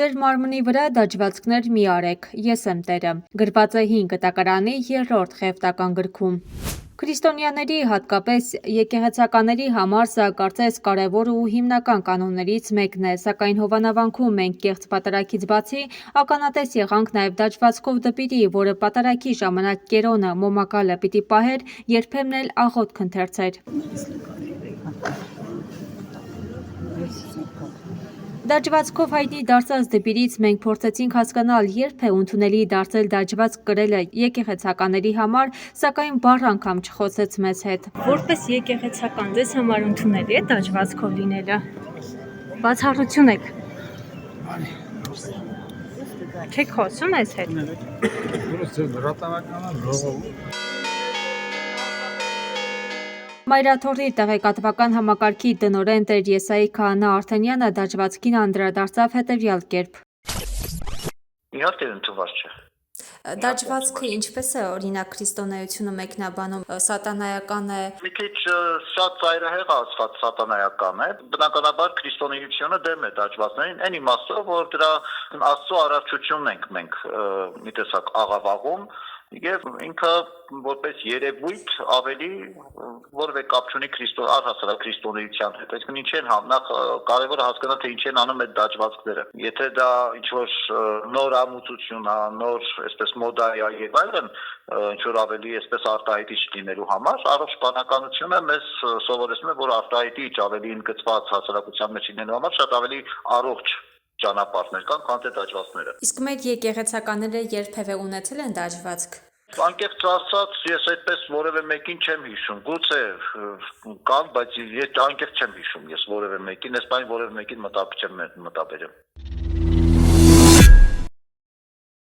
Ձեր մարմնի վրա դաջվածքներ մի արեք, ես եմ տերը, գրված է հին կտակարանի 3-րդ խեղդական գրքում։ Քրիստոնյաների, հատկապես եկեղեցականների համար սա կարծես կարևոր ու հիմնական կանոններից մեկն է, սակայն Հովանավանքում մենք կեղծ պատարագից բացի ականատես եղանք նաև դաջվածքով դպիրի, որը պատարագի ժամանակ կերոնը, մոմակալը պիտի պահեր, երբեմն էլ աղոթք ընթերցեր։ Դաջվածքով հայտնի դարձած դպիրից մենք փորձեցինք հասկանալ, երբ է ընդունելի դարձել դաջվածք կրելը եկեղեցականների համար, սակայն բառ անգամ չխոսեց մեզ հետ։ Որպես եկեղեցական ձեզ համար ընդունելի է դաջվածքով լինելը։ Բացառություն եք։ Չեք խոսում ես հետ։ Մայրաթորի տեղեկատվական համակարգի տնօրեն տեր Եսայի Քահանա Արթենյանը դաջվածքին անդրադարձավ հետևյալ կերպ. Իհարկե ընդունված չէ։ Դաջվածքը ինչպես է օրինակ քրիստոնեությունը մեկնաբանում, սատանայական է։ Մի քիչ շատ ծայրահեղ ասված սատանայական է։ Բնականաբար քրիստոնեությունը դեմ է դաջվածներին, այն իմաստով, որ դրա Աստծո առողջությունն ենք մենք մի տեսակ աղավաղում, եւ ինքը որպես երևույթ ավելի որևէ կապ չունի առհասարակ քրիստոնեության հետ։ Այսինքն ինչ են նախ կարևորը հասկանալ, թե ինչ են անում այդ դաջվածքները։ Եթե դա ինչ-որ նոր ամուսություն է, նոր այսպես մոդա է եւ այլն, ինչ-որ ավելի այսպես արտահայտիչ լինելու համար, առողջ բանականությունը մեզ սովորեցնում է, որ արտահայտիչ ավելի ընդգծված հասարակության մեջ լինելու համար շատ ավելի առողջ ճանապարհներ կան, քան թե դաջվածքները։ Իսկ մեր եկեղեցականները երբևէ ունեցել են դաջվածք։ Անկեղծ ասած, ես այդպես որևէ մեկին չեմ հիշում, գուցե կան, բայց ես անկեղծ չեմ հիշում ես որևէ մեկին, այս բանի որևէ մեկին չեմ մտաբերում։